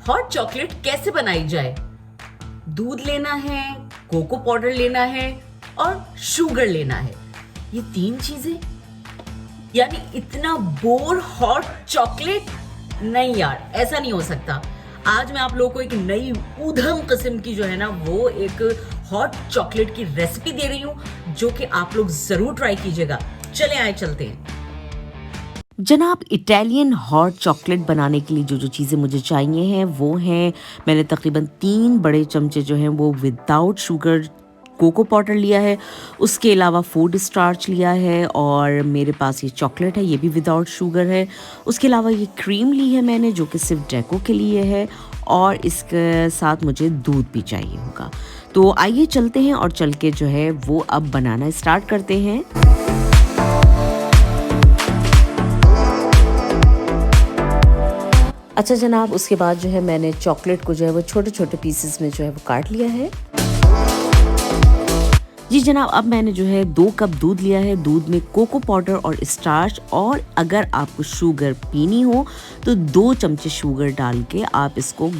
Hot chocolate कैसे बनाई जाए। दूध लेना है, कोको पाउडर लेना है और शुगर लेना है। ये 3 चीजें, यानी इतना बोर हॉट चॉकलेट? नहीं यार, ऐसा नहीं हो सकता। आज मैं आप लोगों को एक नई ऊधम किस्म की जो है ना वो एक हॉट चॉकलेट की रेसिपी दे रही हूं, जो कि आप लोग जरूर ट्राई कीजिएगा। चले आए चलते हैं। जनाब, इटालियन हॉट चॉकलेट बनाने के लिए जो जो चीज़ें मुझे चाहिए हैं वो हैं, मैंने तकरीबन 3 बड़े चमचे जो हैं वो विदाउट शुगर कोको पाउडर लिया है। उसके अलावा फूड स्टार्च लिया है और मेरे पास ये चॉकलेट है, ये भी विदाउट शुगर है। उसके अलावा ये क्रीम ली है मैंने, जो कि सिर्फ डेको के लिए है, और इसके साथ मुझे दूध भी चाहिए होगा। तो आइए चलते हैं और चल के जो है वो अब बनाना स्टार्ट करते हैं। अच्छा जनाब, उसके बाद जो है मैंने चॉकलेट को जो है वो छोटे छोटे पीसेस में जो है वो काट लिया है। जी जनाब, अब मैंने जो है 2 कप दूध लिया है। दूध में कोको पाउडर और स्टार्च, और अगर आपको शुगर पीनी हो तो 2 चमचे शुगर डाल के आप इसको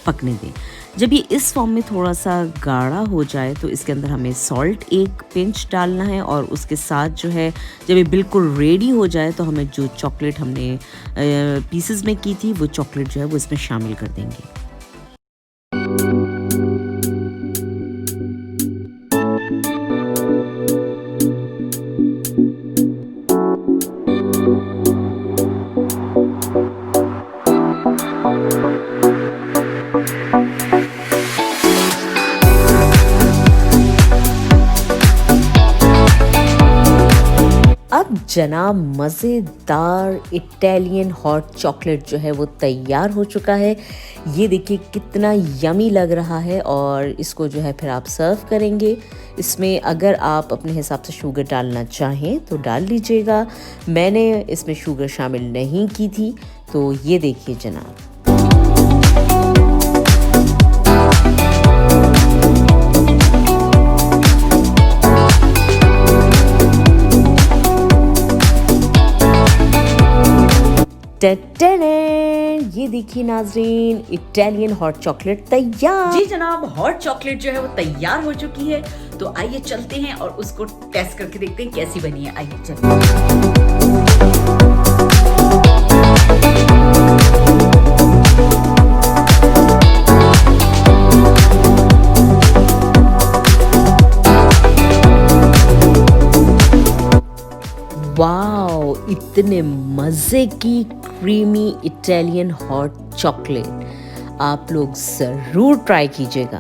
पकने दें। जब ये इस फॉर्म में थोड़ा सा गाढ़ा हो जाए तो इसके अंदर हमें सॉल्ट 1 पिंच डालना है, और उसके साथ जो है जब ये बिल्कुल रेडी हो जाए तो हमें जो चॉकलेट हमने पीसेस में की थी वो चॉकलेट जो है वो इसमें शामिल कर देंगे। अब जनाब, मज़ेदार इटालियन हॉट चॉकलेट जो है वो तैयार हो चुका है। ये देखिए कितना यमी लग रहा है, और इसको जो है फिर आप सर्व करेंगे। इसमें अगर आप अपने हिसाब से शुगर डालना चाहें तो डाल लीजिएगा। मैंने इसमें शुगर शामिल नहीं की थी। तो ये देखिए जनाब, ये देखिए नाजरीन, इटालियन हॉट चॉकलेट तैयार। जी जनाब, हॉट चॉकलेट जो है वो तैयार हो चुकी है। तो आइए चलते हैं और उसको टेस्ट करके देखते हैं कैसी बनी है। आइए चलते वाओ, इतने मज़े की क्रीमी इटालियन हॉट चॉकलेट आप लोग ज़रूर ट्राई कीजिएगा।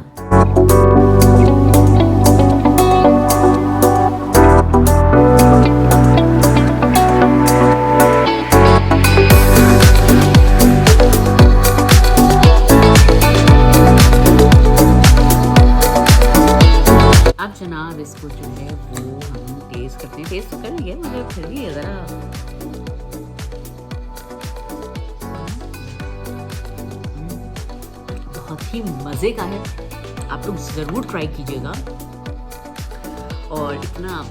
अब जनाब इसको जो है वो हम टेस्ट करते हैं। टेस्ट तो कर लिया मगर फिर भी ज़रा बहुत ही मज़े का है। आप लोग ज़रूर ट्राई कीजिएगा। और इतना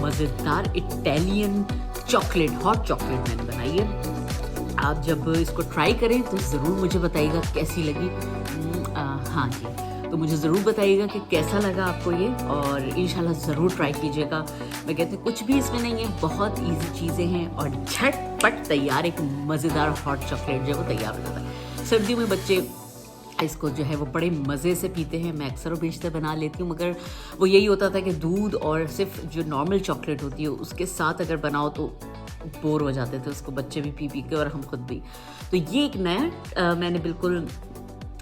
मज़ेदार इटालियन चॉकलेट, हॉट चॉकलेट मैंने बनाई है। आप जब इसको ट्राई करें तो ज़रूर मुझे बताइएगा कैसी लगी। हाँ जी, तो मुझे ज़रूर बताइएगा कि कैसा लगा आपको ये, और इंशाल्लाह ज़रूर ट्राई कीजिएगा। मैं कहती हूँ कुछ भी इसमें नहीं है, बहुत इजी चीज़ें हैं और झटपट तैयार एक मज़ेदार हॉट चॉकलेट जो है वो तैयार हो जाता है। सर्दियों में बच्चे इसको जो है वो बड़े मज़े से पीते हैं। मैं अक्सर बेशतर बना लेती हूँ, मगर वो यही होता था कि दूध और सिर्फ जो नॉर्मल चॉकलेट होती है उसके साथ अगर बनाओ तो बोर हो जाते थे उसको बच्चे भी पी पी के, और हम खुद भी। तो ये एक नया मैंने बिल्कुल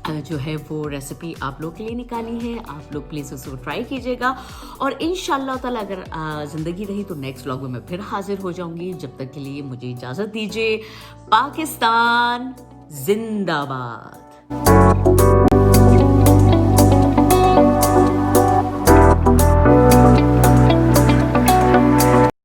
जो है वो रेसिपी आप लोग के लिए निकाली है। आप लोग प्लीज़ उसको ट्राई कीजिएगा, और इंशाल्लाह ताला अगर ज़िंदगी रही तो नेक्स्ट व्लॉग में मैं फिर हाजिर हो जाऊंगी। जब तक के लिए मुझे इजाज़त दीजिए। पाकिस्तान जिंदाबाद।